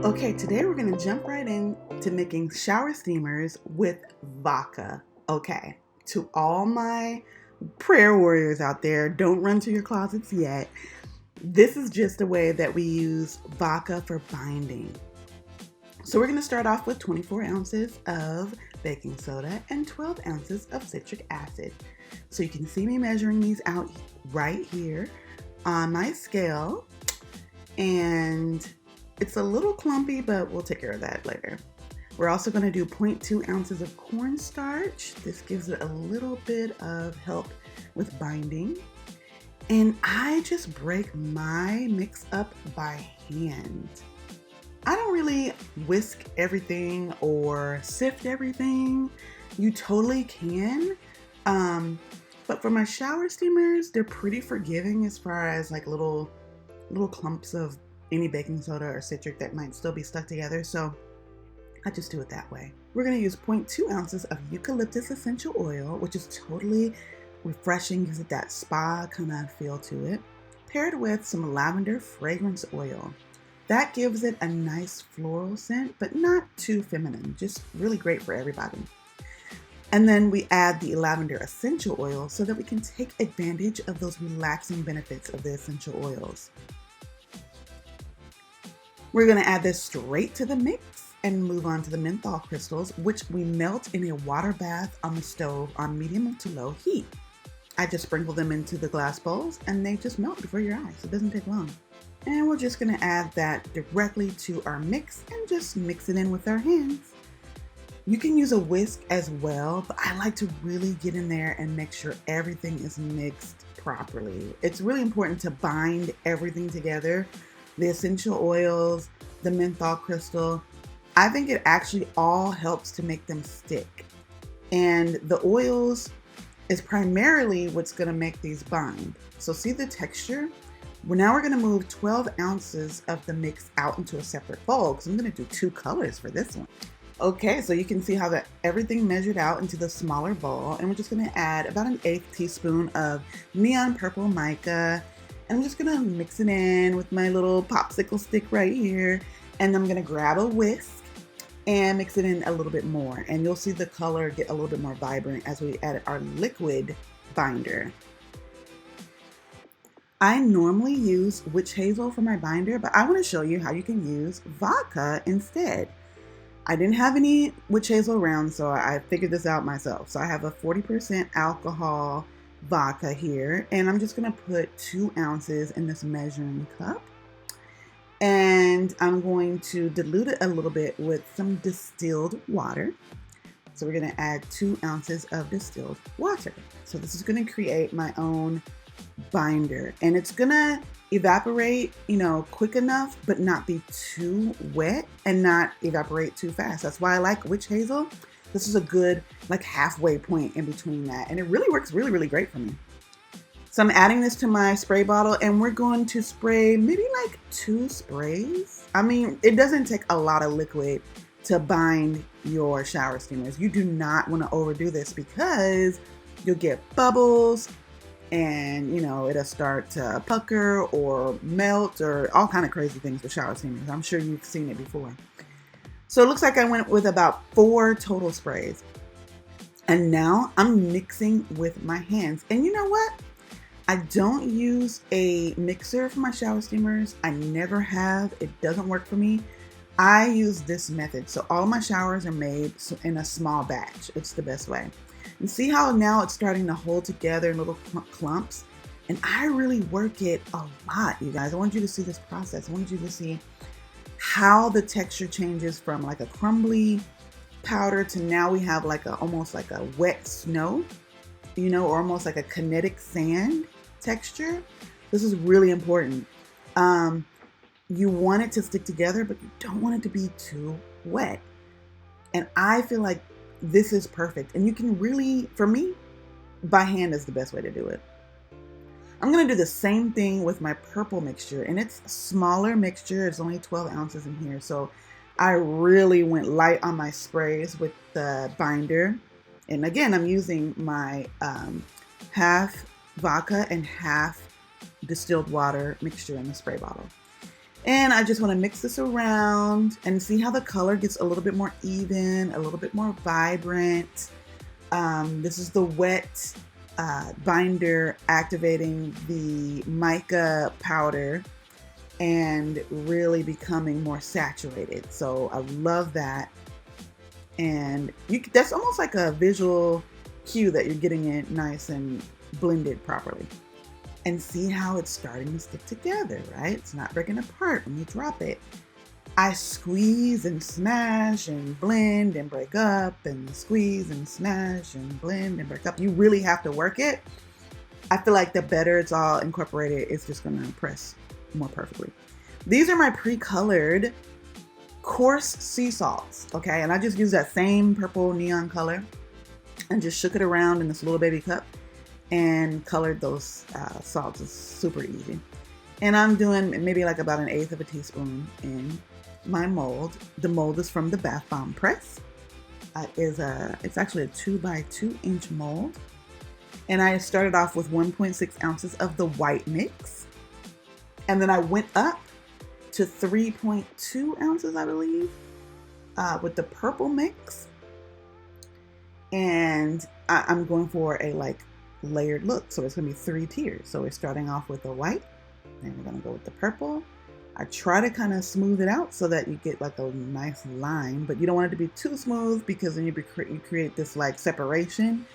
Okay, today we're going to jump right into making shower steamers with vodka. Okay, to all my prayer warriors out there, don't run to your closets yet. This is just a way that we use vodka for binding. So we're going to start off with 24 ounces of baking soda and 12 ounces of citric acid. So you can see me measuring these out right here on my scale. And it's a little clumpy, but we'll take care of that later. We're also going to do 0.2 ounces of cornstarch. This gives it a little bit of help with binding. And I just break my mix up by hand. I don't really whisk everything or sift everything. You totally can. But for my shower steamers, they're pretty forgiving as far as like little clumps of any baking soda or citric that might still be stuck together, so I just do it that way. We're going to use 0.2 ounces of eucalyptus essential oil, which is totally refreshing, gives it that spa kind of feel to it, paired with some lavender fragrance oil. That gives it a nice floral scent, but not too feminine, just really great for everybody. And then we add the lavender essential oil so that we can take advantage of those relaxing benefits of the essential oils. We're going to add this straight to the mix and move on to the menthol crystals, which we melt in a water bath on the stove on medium to low heat. I just sprinkle them into the glass bowls and they just melt before your eyes. It doesn't take long. And we're just going to add that directly to our mix and just mix it in with our hands. You can use a whisk as well, but I like to really get in there and make sure everything is mixed properly. It's really important to bind everything together. The essential oils, the menthol crystal. I think it actually all helps to make them stick. And the oils is primarily what's going to make these bind. So see the texture? Well, now we're going to move 12 ounces of the mix out into a separate bowl because I'm going to do 2 colors for this one. Okay, so you can see how everything measured out into the smaller bowl, and we're just going to add about 1/8 teaspoon of neon purple mica. And I'm just gonna mix it in with my little popsicle stick right here. And I'm gonna grab a whisk and mix it in a little bit more. And you'll see the color get a little bit more vibrant as we add our liquid binder. I normally use witch hazel for my binder, but I wanna show you how you can use vodka instead. I didn't have any witch hazel around, so I figured this out myself. So I have a 40% alcohol vodka here, and I'm just going to put 2 ounces in this measuring cup, and I'm going to dilute it a little bit with some distilled water. So we're going to add 2 ounces of distilled water. So this is going to create my own binder, and it's going to evaporate, quick enough, but not be too wet and not evaporate too fast. That's why I like witch hazel. This is a good halfway point in between that. And it really works really, really great for me. So I'm adding this to my spray bottle and we're going to spray maybe 2 sprays. I mean, it doesn't take a lot of liquid to bind your shower steamers. You do not want to overdo this because you'll get bubbles and it'll start to pucker or melt or all kind of crazy things with shower steamers. I'm sure you've seen it before. So it looks like I went with about 4 total sprays. And now I'm mixing with my hands. And you know what? I don't use a mixer for my shower steamers. I never have. It doesn't work for me. I use this method. So all my showers are made in a small batch. It's the best way. And see how now it's starting to hold together in little clumps? And I really work it a lot, you guys. I want you to see this process. I want you to see how the texture changes from a crumbly powder to now we have almost like a wet snow, or almost like a kinetic sand texture. This is really important. You want it to stick together, but you don't want it to be too wet. And I feel like this is perfect. And you can really, for me, by hand is the best way to do it. I'm going to do the same thing with my purple mixture, and it's a smaller mixture. It's only 12 ounces in here. So I really went light on my sprays with the binder. And again, I'm using my half vodka and half distilled water mixture in the spray bottle. And I just want to mix this around and see how the color gets a little bit more even, a little bit more vibrant. This is the wet binder activating the mica powder and really becoming more saturated. So I love that. And that's almost like a visual cue that you're getting it nice and blended properly. And see how it's starting to stick together, right? It's not breaking apart when you drop it. I squeeze and smash and blend and break up and squeeze and smash and blend and break up. You really have to work it. I feel like the better it's all incorporated, it's just gonna press more perfectly. These are my pre-colored coarse sea salts, okay? And I just used that same purple neon color and just shook it around in this little baby cup and colored those salts. It's super easy. And I'm doing maybe like about 1/8 of a teaspoon in my mold. The mold is from the Bath Bomb Press. It's actually a 2x2 inch mold. And I started off with 1.6 ounces of the white mix. And then I went up to 3.2 ounces, I believe, with the purple mix. And I'm going for a like layered look. So it's gonna be 3 tiers. So we're starting off with the white, and we're gonna go with the purple. I try to kind of smooth it out so that you get like a nice line, but you don't want it to be too smooth because then you create this like separation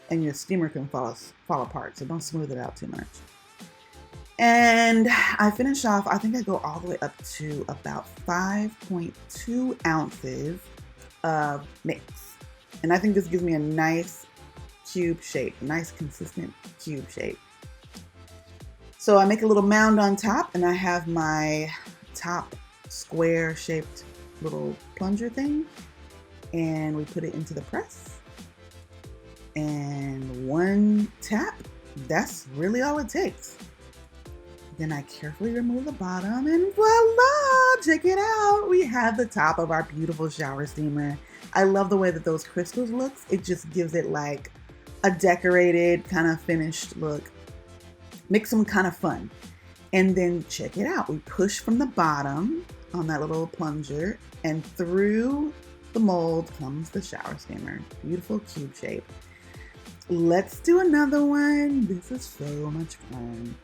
and your steamer can fall apart. So don't smooth it out too much. And I finish off, I think I go all the way up to about 5.2 ounces of mix. And I think this gives me a nice cube shape, nice consistent cube shape. So I make a little mound on top and I have my top square shaped little plunger thing and we put it into the press. And one tap, that's really all it takes. Then I carefully remove the bottom and voila, check it out. We have the top of our beautiful shower steamer. I love the way that those crystals looks. It just gives it like a decorated kind of finished look. Makes them kind of fun. And then check it out. We push from the bottom on that little plunger and through the mold comes the shower steamer. Beautiful cube shape. Let's do another one. This is so much fun.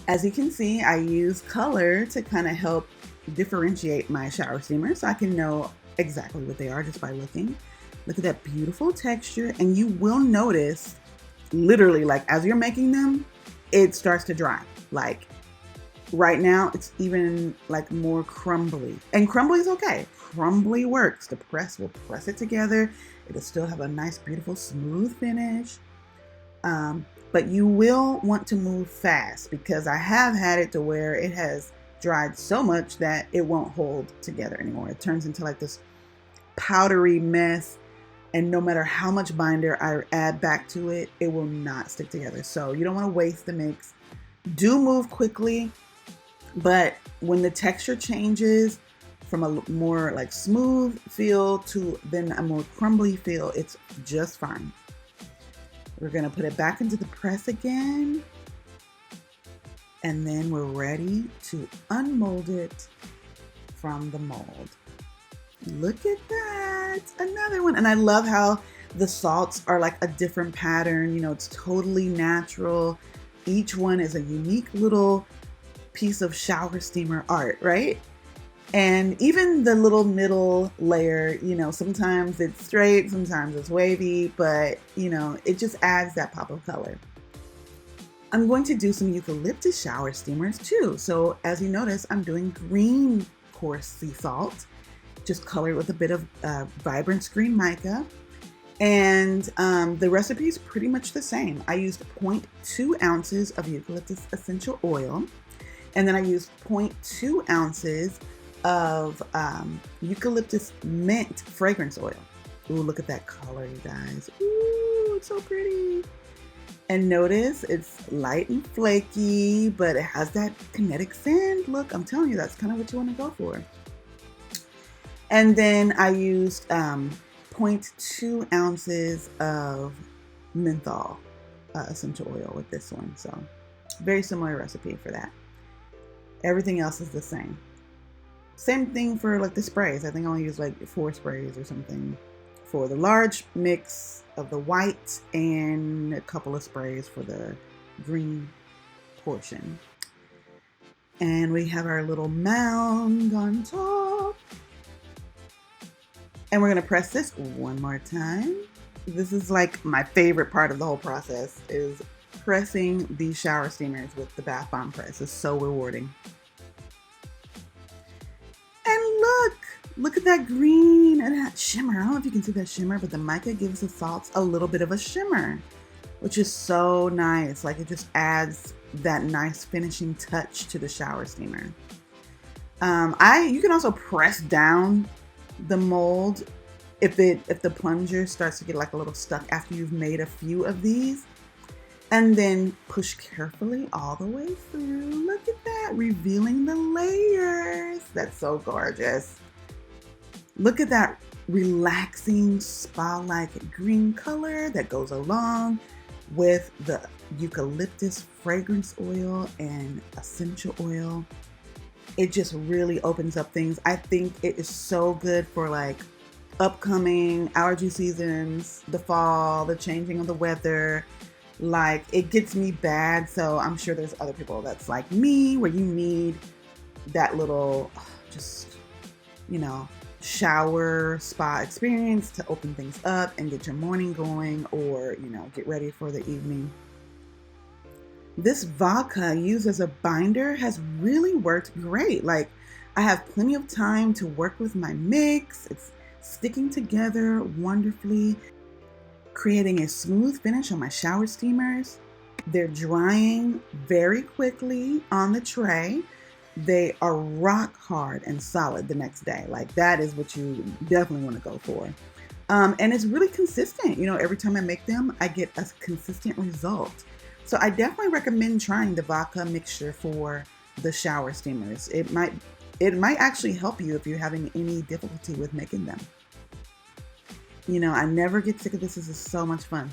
As you can see, I use color to kind of help differentiate my shower steamer so I can know exactly what they are just by looking. Look at that beautiful texture, and you will notice literally like as you're making them, it starts to dry. Like right now, it's even like more crumbly, and crumbly is okay. Crumbly works. The press will press it together. It'll still have a nice, beautiful, smooth finish. But you will want to move fast because I have had it to where it has dried so much that it won't hold together anymore. It turns into like this powdery mess. And no matter how much binder I add back to it, it will not stick together. So you don't want to waste the mix. Do move quickly, but when the texture changes from a more like smooth feel to then a more crumbly feel, it's just fine. We're gonna put it back into the press again. And then we're ready to unmold it from the mold. Look at that, another one. And I love how the salts are like a different pattern. You know, it's totally natural. Each one is a unique little piece of shower steamer art, right? And even the little middle layer, you know, sometimes it's straight, sometimes it's wavy, but you know, it just adds that pop of color. I'm going to do some eucalyptus shower steamers too. So as you notice, I'm doing green coarse sea salt, just colored with a bit of vibrant green mica. And the recipe is pretty much the same. I used 0.2 ounces of eucalyptus essential oil. And then I used 0.2 ounces of eucalyptus mint fragrance oil. Ooh, look at that color, you guys. Ooh, it's so pretty. And notice it's light and flaky, but it has that kinetic sand look. I'm telling you, that's kind of what you want to go for. And then I used 0.2 ounces of menthol essential oil with this one. So very similar recipe for that. Everything else is the same. Same thing for like the sprays. I think I only use like 4 sprays or something for the large mix of the white and a couple of sprays for the green portion. And we have our little mound on top. And we're gonna press this one more time. This is like my favorite part of the whole process, is pressing these shower steamers with the bath bomb press. It's so rewarding. And look at that green and that shimmer. I don't know if you can see that shimmer, but the mica gives the salts a little bit of a shimmer, which is so nice. Like, it just adds that nice finishing touch to the shower steamer. You can also press down the mold if the plunger starts to get like a little stuck after you've made a few of these, and then push carefully all the way through. Look at that, revealing the layers. That's so gorgeous. Look at that relaxing spa-like green color that goes along with the eucalyptus fragrance oil and essential oil. It just really opens up things. I think it is so good for like upcoming allergy seasons, the fall, the changing of the weather. Like, it gets me bad, so I'm sure there's other people that's like me, where you need that little just, you know, shower spa experience to open things up and get your morning going, or, you know, get ready for the evening. This vodka used as a binder has really worked great. Like, I have plenty of time to work with my mix. It's sticking together wonderfully, creating a smooth finish on my shower steamers. They're drying very quickly on the tray. They are rock hard and solid the next day. Like, that is what you definitely want to go for. And it's really consistent. You know, every time I make them, I get a consistent result. So I definitely recommend trying the vodka mixture for the shower steamers. It might actually help you if you're having any difficulty with making them. You know, I never get sick of this. This is so much fun.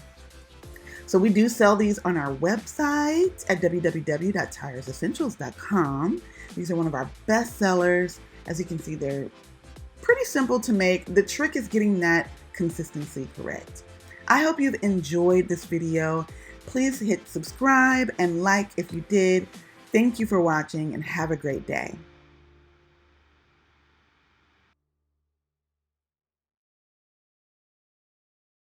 So we do sell these on our website at www.tiresessentials.com. These are one of our best sellers. As you can see, they're pretty simple to make. The trick is getting that consistency correct. I hope you've enjoyed this video. Please hit subscribe and like if you did. Thank you for watching and have a great day.